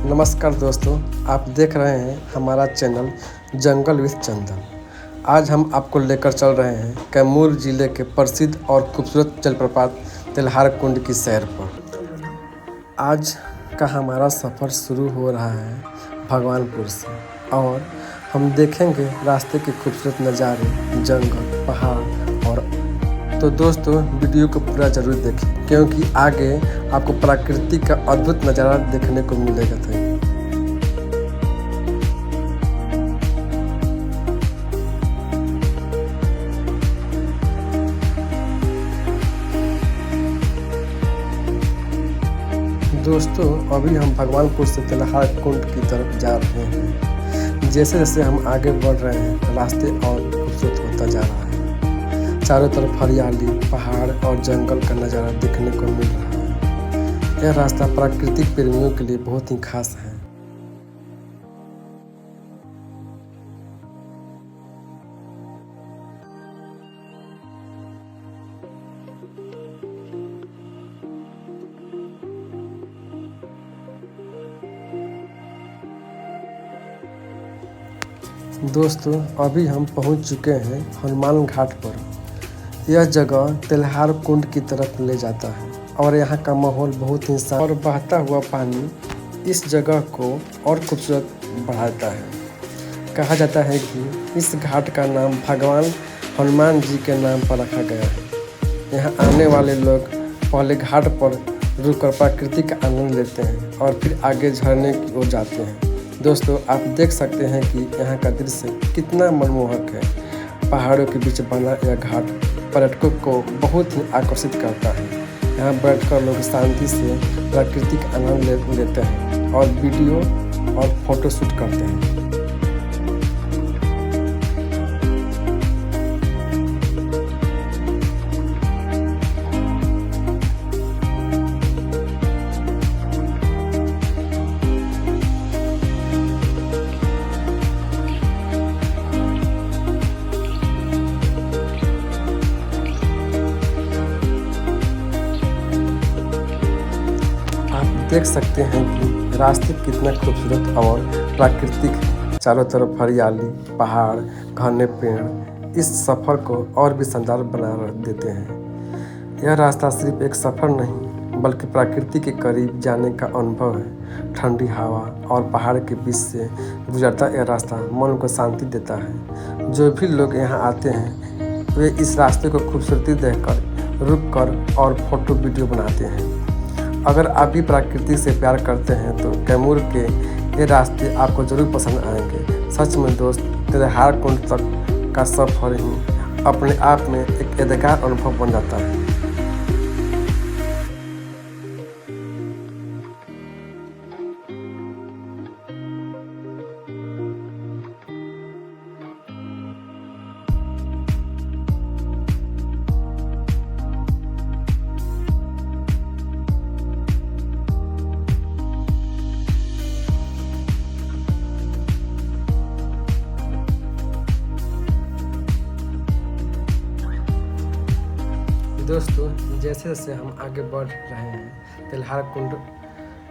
नमस्कार दोस्तों, आप देख रहे हैं हमारा चैनल जंगल विथ चंदन। आज हम आपको लेकर चल रहे हैं कैमूर जिले के प्रसिद्ध और खूबसूरत जलप्रपात तेल्हार कुंड की सैर पर। आज का हमारा सफ़र शुरू हो रहा है भगवानपुर से और हम देखेंगे रास्ते के खूबसूरत नज़ारे, जंगल, पहाड़ और तो दोस्तों वीडियो को पूरा ज़रूर देखें क्योंकि आगे आपको प्रकृति का अद्भुत नज़ारा देखने को मिलेगा। दोस्तों अभी हम भगवानपुर से तेल्हार कुंड की तरफ जा रहे हैं। जैसे जैसे हम आगे बढ़ रहे हैं रास्ते और खूबसूरत होता जा रहा है। चारों तरफ हरियाली, पहाड़ और जंगल का नज़ारा देखने को मिल रहा है। यह रास्ता प्राकृतिक प्रेमियों के लिए बहुत ही खास है। दोस्तों अभी हम पहुंच चुके हैं हनुमान घाट पर। यह जगह तेल्हार कुंड की तरफ ले जाता है और यहाँ का माहौल बहुत ही शांत और बहता हुआ पानी इस जगह को और खूबसूरत बढ़ाता है। कहा जाता है कि इस घाट का नाम भगवान हनुमान जी के नाम पर रखा गया है। यहाँ आने वाले लोग पहले घाट पर रुककर प्रकृति का आनंद लेते हैं और फिर आगे झरने की ओर जाते हैं। दोस्तों आप देख सकते हैं कि यहाँ का दृश्य कितना मनमोहक है। पहाड़ों के बीच बना यह घाट पर्यटकों को बहुत ही आकर्षित करता है। यहाँ बैठकर लोग शांति से प्राकृतिक आनंद लेते हैं और वीडियो और फोटो शूट करते हैं। देख सकते हैं कि रास्ते कितना खूबसूरत और प्राकृतिक है। चारों तरफ हरियाली, पहाड़, घने पेड़ इस सफ़र को और भी शानदार बना देते हैं। यह रास्ता सिर्फ एक सफ़र नहीं बल्कि प्रकृति के करीब जाने का अनुभव है। ठंडी हवा और पहाड़ के बीच से गुजरता यह रास्ता मन को शांति देता है। जो भी लोग यहाँ आते हैं वे इस रास्ते को खूबसूरती देखकर रुककर और फोटो वीडियो बनाते हैं। अगर आप भी प्रकृति से प्यार करते हैं तो कैमूर के ये रास्ते आपको ज़रूर पसंद आएंगे। सच में दोस्त, तेल्हार कुंड तक का सफ़र ही अपने आप में एक यादगार अनुभव बन जाता है। दोस्तों जैसे जैसे हम आगे बढ़ रहे हैं तेल्हार कुंड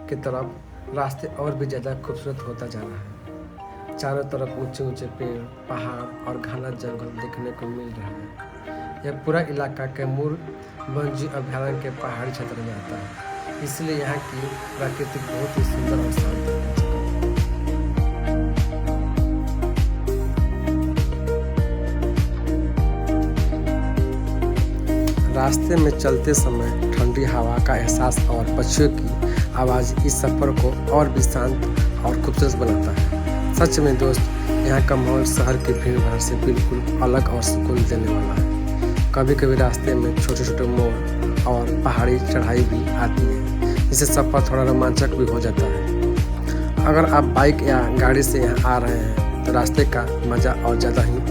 की तरफ रास्ते और भी ज़्यादा खूबसूरत होता जा रहा है। चारों तरफ ऊंचे ऊंचे पेड़, पहाड़ और घना जंगल देखने को मिल रहा है। यह पूरा इलाका कैमूर वन्यजीव अभयारण्य के पहाड़ी क्षेत्र में आता है, इसलिए यहाँ की प्रकृति बहुत ही सुंदर और शांत है। रास्ते में चलते समय ठंडी हवा का एहसास और पक्षियों की आवाज़ इस सफ़र को और भी शांत और खूबसूरत बनाता है। सच में दोस्त, यहाँ का माहौल शहर की भीड़ भाड़ से बिल्कुल अलग और सुकून देने वाला है। कभी कभी रास्ते में छोटे छोटे मोड़ और पहाड़ी चढ़ाई भी आती है, जिससे सफ़र थोड़ा रोमांचक भी हो जाता है। अगर आप बाइक या गाड़ी से यहाँ आ रहे हैं तो रास्ते का मज़ा और ज़्यादा ही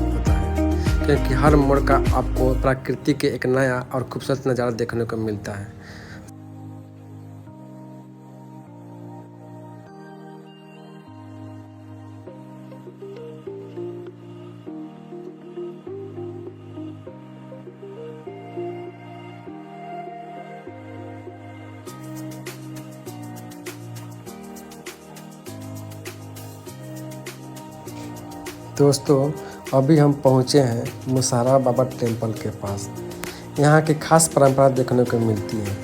क्योंकि हर मोड़ का आपको प्रकृति के एक नया और खूबसूरत नज़ारा देखने को मिलता है। दोस्तों, अभी हम पहुँचे हैं मुसारा बाबा टेम्पल के पास। यहाँ की खास परंपरा देखने को मिलती है।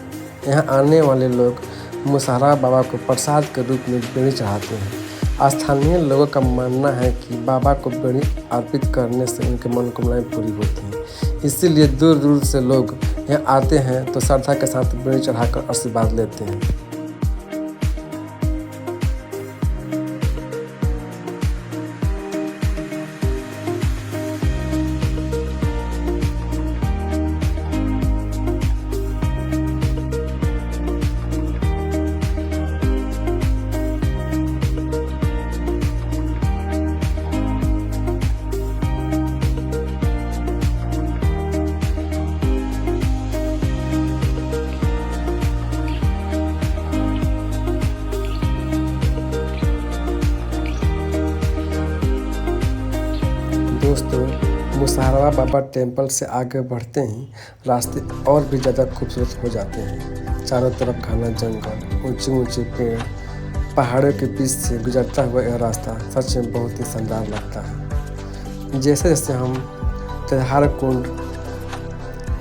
यहाँ आने वाले लोग मुसारा बाबा को प्रसाद के रूप में बेड़ी चढ़ाते हैं। स्थानीय लोगों का मानना है कि बाबा को बेड़ी अर्पित करने से उनकी मनोकामनाएं पूरी होती हैं। इसीलिए दूर दूर से लोग यहाँ आते हैं तो श्रद्धा के साथ बेड़ी चढ़ाकर आशीर्वाद लेते हैं। दोस्तों, मुसारा बाबा टेम्पल से आगे बढ़ते ही रास्ते और भी ज़्यादा खूबसूरत हो जाते हैं। चारों तरफ घना जंगल, ऊंचे ऊंचे पेड़, पहाड़ों के बीच से गुजरता हुआ यह रास्ता सच में बहुत ही शानदार लगता है। जैसे जैसे हम तेल्हार कुंड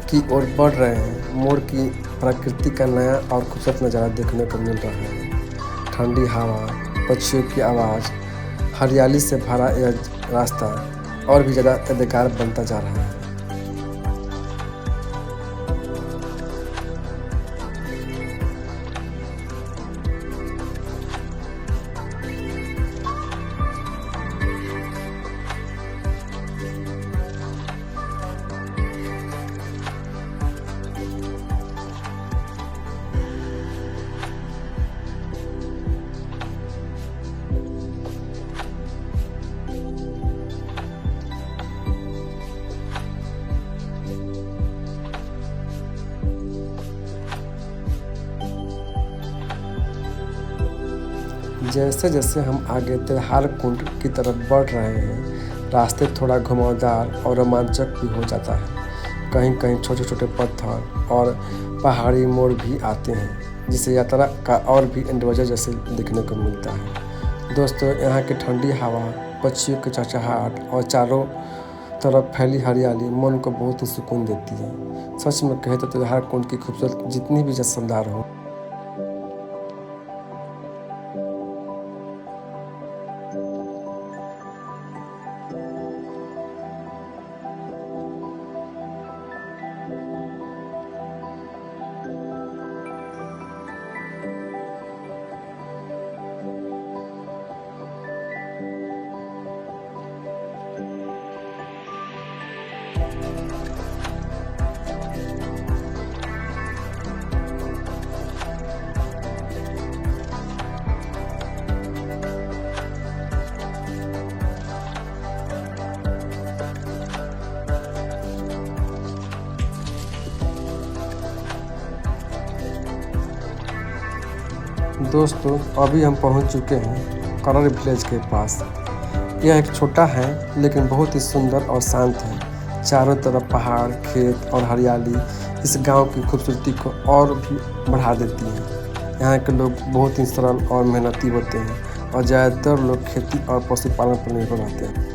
की ओर बढ़ रहे हैं, मोड़ की प्रकृति का नया और खूबसूरत नज़ारा देखने को मिल रहा है। ठंडी हवा, पक्षियों की आवाज़, हरियाली से भरा यह रास्ता और भी ज़्यादा यादगार बनता जा रहा है। जैसे जैसे हम आगे तेल्हार कुंड की तरफ बढ़ रहे हैं, रास्ते थोड़ा घुमावदार और रोमांचक भी हो जाता है। कहीं कहीं छोटे छोटे पत्थर और पहाड़ी मोड़ भी आते हैं, जिससे यात्रा का और भी एडवेंचर जैसे देखने को मिलता है। दोस्तों, यहाँ की ठंडी हवा, पक्षियों की चहचहाहट और चारों तरफ फैली हरियाली मन को बहुत ही सुकून देती है। सच में कहे तो तेल्हार कुंड की खूबसूरत जितनी भी शानदार हो, दोस्तों, अभी हम पहुंच चुके हैं करर विलेज के पास। यह एक छोटा है लेकिन बहुत ही सुंदर और शांत है। चारों तरफ पहाड़, खेत और हरियाली इस गांव की खूबसूरती को और भी बढ़ा देती है। यहाँ के लोग बहुत ही सरल और मेहनती होते हैं और ज़्यादातर लोग खेती और पशुपालन पर निर्भर रहते हैं।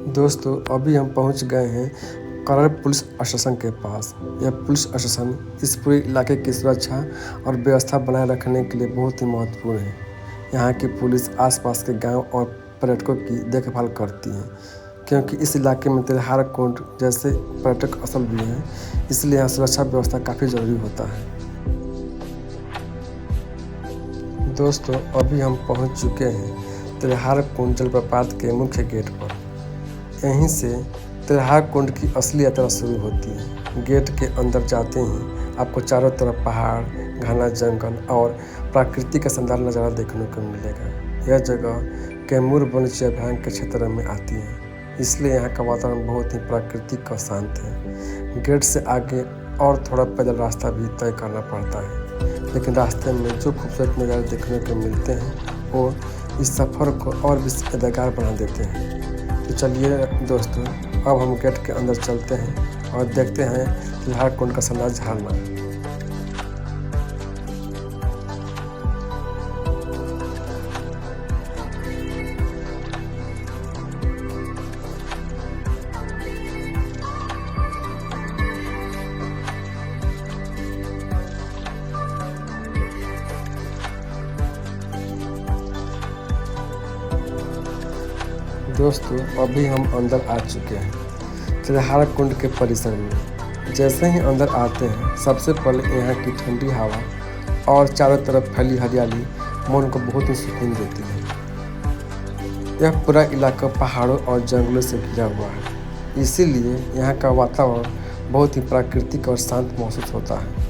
दोस्तों, अभी हम पहुंच गए हैं करर पुलिस स्टेशन के पास। यह पुलिस स्टेशन इस पूरे इलाके की सुरक्षा और व्यवस्था बनाए रखने के लिए बहुत ही महत्वपूर्ण है। यहाँ की पुलिस आसपास के गांव और पर्यटकों की देखभाल करती है, क्योंकि इस इलाके में तेल्हार कुंड जैसे पर्यटक स्थल भी हैं, इसलिए यहाँ सुरक्षा व्यवस्था काफ़ी ज़रूरी होता है। दोस्तों, अभी हम पहुँच चुके हैं तेल्हार कुंड जलप्रपात के मुख्य गेट पर। यहीं से तेल्हार कुंड की असली यात्रा शुरू होती है। गेट के अंदर जाते ही आपको चारों तरफ पहाड़, घना जंगल और प्रकृति का शानदार नज़ारा देखने को मिलेगा। यह जगह कैमूर वन्यजीव अभयारण्य के क्षेत्र में आती है। इसलिए यहाँ का वातावरण बहुत ही प्राकृतिक और शांत है। गेट से आगे और थोड़ा पैदल रास्ता भी तय करना पड़ता है, लेकिन रास्ते में जो खूबसूरत नज़ारे देखने को मिलते हैं वो इस सफ़र को और भी यादगार बना देते हैं। तो चलिए दोस्तों, अब हम गेट के अंदर चलते हैं और देखते हैं तिल्हार कुंड का शानदार झरना। दोस्तों, अभी हम अंदर आ चुके हैं तिल्हार कुंड के परिसर में। जैसे ही अंदर आते हैं, सबसे पहले यहाँ की ठंडी हवा और चारों तरफ फैली हरियाली मन को बहुत ही सुकून देती है। यह पूरा इलाका पहाड़ों और जंगलों से घिरा हुआ है, इसीलिए यहाँ का वातावरण बहुत ही प्राकृतिक और शांत महसूस होता है।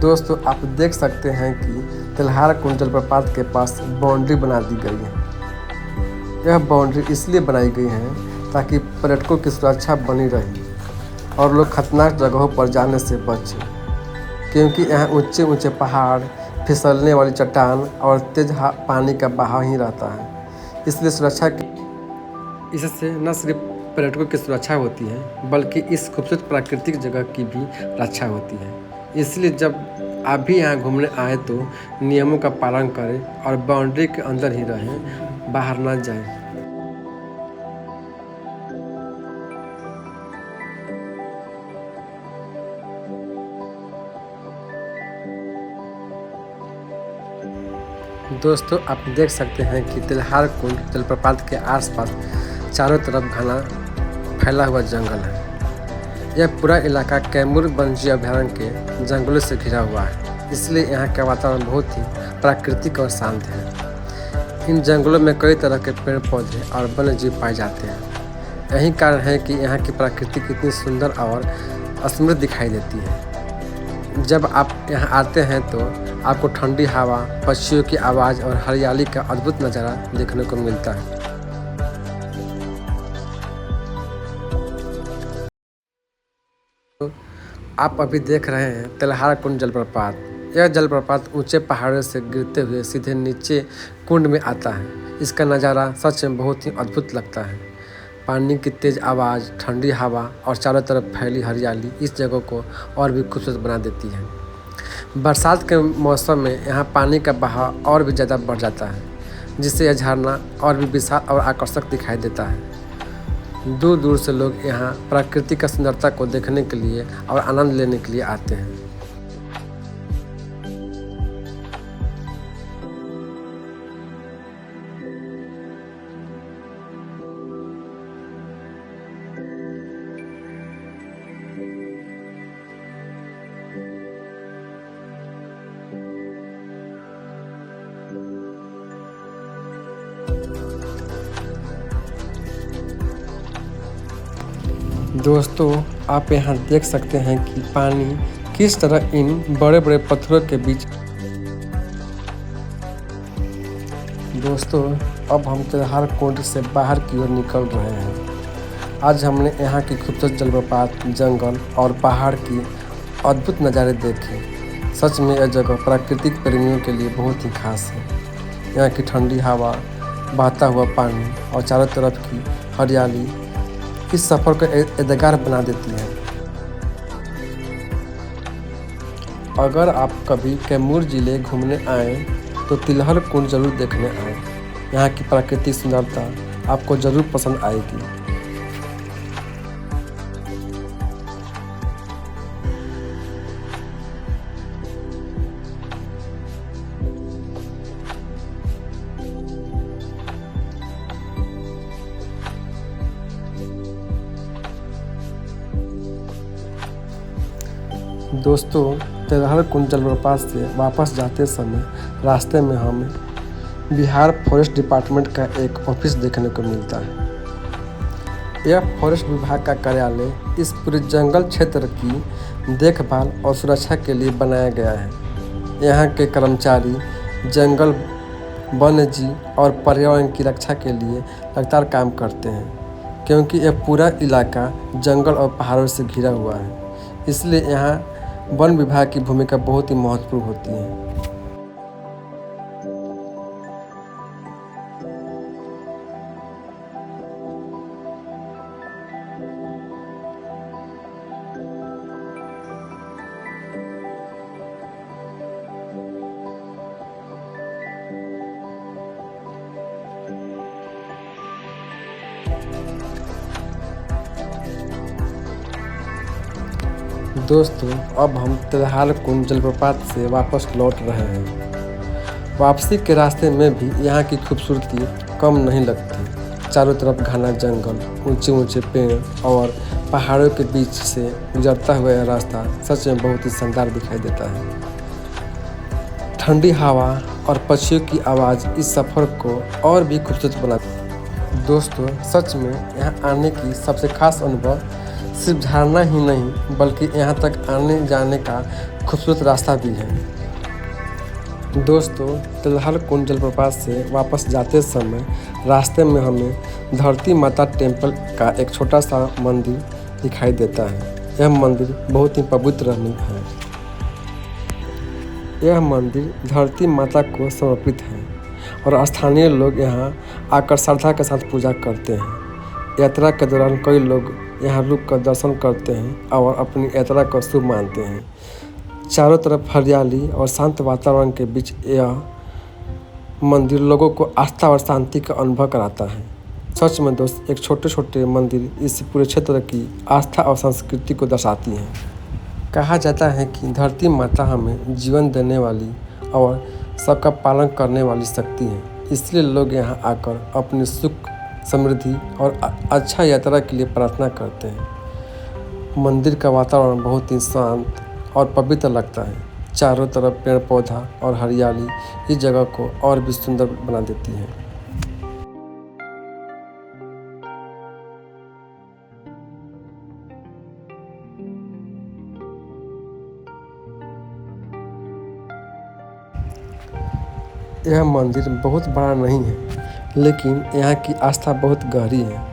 दोस्तों, आप देख सकते हैं कि तिल्हार कुंड जलप्रपात के पास बाउंड्री बना दी गई है। यह बाउंड्री इसलिए बनाई गई है ताकि पर्यटकों की सुरक्षा बनी रहे और लोग खतरनाक जगहों पर जाने से बचें, क्योंकि यहाँ ऊंचे ऊंचे पहाड़, फिसलने वाली चट्टान और तेज पानी का बहाव ही रहता है। इसलिए इससे न सिर्फ पर्यटकों की सुरक्षा होती है, बल्कि इस खूबसूरत प्राकृतिक जगह की भी रक्षा होती है। इसलिए जब आप भी यहाँ घूमने आए तो नियमों का पालन करें और बाउंड्री के अंदर ही रहें, बाहर ना जाएं। दोस्तों, आप देख सकते हैं कि तिल्हार कुंड जलप्रपात के आसपास चारों तरफ घना फैला हुआ जंगल है। यह पूरा इलाका कैमूर वन्यजीव अभयारण्य के जंगलों से घिरा हुआ है, इसलिए यहाँ का वातावरण बहुत ही प्राकृतिक और शांत है। इन जंगलों में कई तरह के पेड़ पौधे और वन्य जीव पाए जाते हैं। यही कारण है कि यहाँ की प्रकृति कितनी सुंदर और समृद्ध दिखाई देती है। जब आप यहाँ आते हैं तो आपको ठंडी हवा, पक्षियों की आवाज़ और हरियाली का अद्भुत नज़ारा देखने को मिलता है। आप अभी देख रहे हैं तिल्हार कुंड जलप्रपात। यह जलप्रपात ऊंचे पहाड़ों से गिरते हुए सीधे नीचे कुंड में आता है। इसका नज़ारा सच में बहुत ही अद्भुत लगता है। पानी की तेज़ आवाज़, ठंडी हवा और चारों तरफ फैली हरियाली इस जगह को और भी खूबसूरत बना देती है। बरसात के मौसम में यहाँ पानी का बहाव और भी ज़्यादा बढ़ जाता है, जिससे यह झरना और भी विशाल और आकर्षक दिखाई देता है। दूर दूर से लोग यहाँ प्रकृति का सुंदरता को देखने के लिए और आनंद लेने के लिए आते हैं। दोस्तों, आप यहाँ देख सकते हैं कि पानी किस तरह इन बड़े बड़े पत्थरों के बीच। दोस्तों, अब हम तिल्हार कुंड से बाहर की ओर निकल रहे हैं। आज हमने यहाँ की खूबसूरत जलप्रपात, जंगल और पहाड़ की अद्भुत नज़ारे देखे। सच में यह जगह प्राकृतिक प्रेमियों के लिए बहुत ही खास है। यहाँ की ठंडी हवा, बहता हुआ पानी और चारों तरफ की हरियाली इस सफ़र को यादगार बना देती है। अगर आप कभी कैमूर जिले घूमने आएँ तो तिल्हार कुंड जरूर देखने आएँ। यहाँ की प्राकृतिक सुंदरता आपको ज़रूर पसंद आएगी। दोस्तों, तिल्हार कुंड जलप्रपात से वापस जाते समय रास्ते में हमें बिहार फॉरेस्ट डिपार्टमेंट का एक ऑफिस देखने को मिलता है। यह फॉरेस्ट विभाग का कार्यालय इस पूरे जंगल क्षेत्र की देखभाल और सुरक्षा के लिए बनाया गया है। यहाँ के कर्मचारी जंगल, वन्यजीव और पर्यावरण की रक्षा के लिए लगातार काम करते हैं, क्योंकि यह पूरा इलाका जंगल और पहाड़ों से घिरा हुआ है। इसलिए यहाँ वन विभाग की भूमिका बहुत ही महत्वपूर्ण होती है। दोस्तों, अब हम तिलहार कुंड जलप्रपात से वापस लौट रहे हैं। वापसी के रास्ते में भी यहाँ की खूबसूरती कम नहीं लगती। चारों तरफ घना जंगल, ऊंचे ऊंचे पेड़ और पहाड़ों के बीच से गुजरता हुआ यह रास्ता सच में बहुत ही शानदार दिखाई देता है। ठंडी हवा और पक्षियों की आवाज़ इस सफ़र को और भी खूबसूरत बनाती है। दोस्तों, सच में यहाँ आने की सबसे खास अनुभव सिर्फ झरना ही नहीं, बल्कि यहाँ तक आने जाने का खूबसूरत रास्ता भी है। दोस्तों, तिलहार कुंड जलप्रपात से वापस जाते समय रास्ते में हमें धरती माता टेम्पल का एक छोटा सा मंदिर दिखाई देता है। यह मंदिर बहुत ही पवित्र है। यह मंदिर धरती माता को समर्पित है और स्थानीय लोग यहाँ आकर श्रद्धा के साथ पूजा करते हैं। यात्रा के दौरान कई लोग यहाँ रुक कर दर्शन करते हैं और अपनी यात्रा को शुभ मानते हैं। चारों तरफ हरियाली और शांत वातावरण के बीच यह मंदिर लोगों को आस्था और शांति का अनुभव कराता है। सच में दोस्त, एक छोटे छोटे मंदिर इस पूरे क्षेत्र की आस्था और संस्कृति को दर्शाती हैं। कहा जाता है कि धरती माता हमें जीवन देने वाली और सबका पालन करने वाली शक्ति है। इसलिए लोग यहाँ आकर अपनी सुख, समृद्धि और अच्छा यात्रा के लिए प्रार्थना करते हैं। मंदिर का वातावरण बहुत ही शांत और पवित्र लगता है। चारों तरफ पेड़ पौधा और हरियाली इस जगह को और भी सुंदर बना देती है। यह मंदिर बहुत बड़ा नहीं है, लेकिन यहाँ की आस्था बहुत गहरी है।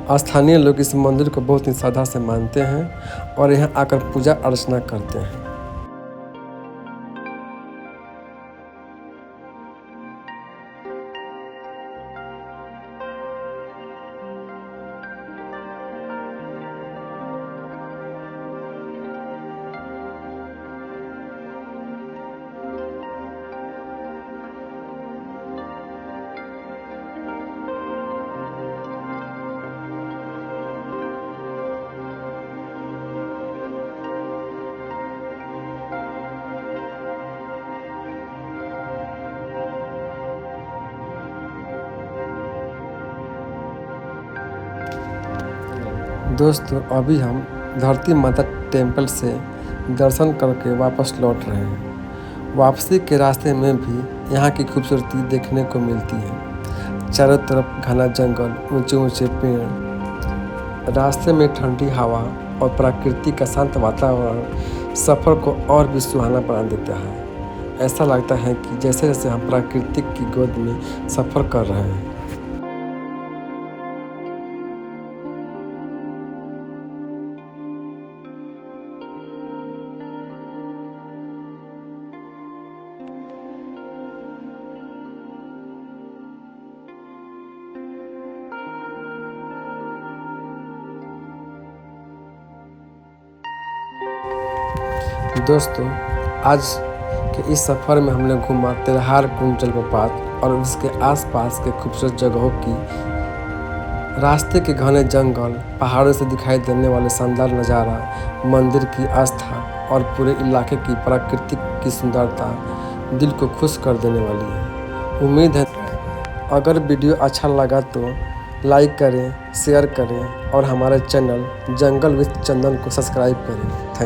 स्थानीय लोग इस मंदिर को बहुत ही श्रद्धा से मानते हैं और यहाँ आकर पूजा अर्चना करते हैं। दोस्तों, अभी हम धरती माता टेम्पल से दर्शन करके वापस लौट रहे हैं। वापसी के रास्ते में भी यहाँ की खूबसूरती देखने को मिलती है। चारों तरफ घना जंगल, ऊंचे ऊंचे पेड़, रास्ते में ठंडी हवा और प्रकृति का शांत वातावरण सफ़र को और भी सुहाना बना देता है। ऐसा लगता है कि जैसे जैसे हम प्रकृति की गोद में सफ़र कर रहे हैं। दोस्तों, आज के इस सफ़र में हमने घूमा तिलहार कुंड जलप्रपात और उसके आसपास के खूबसूरत जगहों की। रास्ते के घने जंगल, पहाड़ों से दिखाई देने वाले शानदार नज़ारा, मंदिर की आस्था और पूरे इलाके की प्राकृतिक की सुंदरता दिल को खुश कर देने वाली है। उम्मीद है अगर वीडियो अच्छा लगा तो लाइक करें, शेयर करें और हमारे चैनल जंगल विद चंदन को सब्सक्राइब करें। Thank you.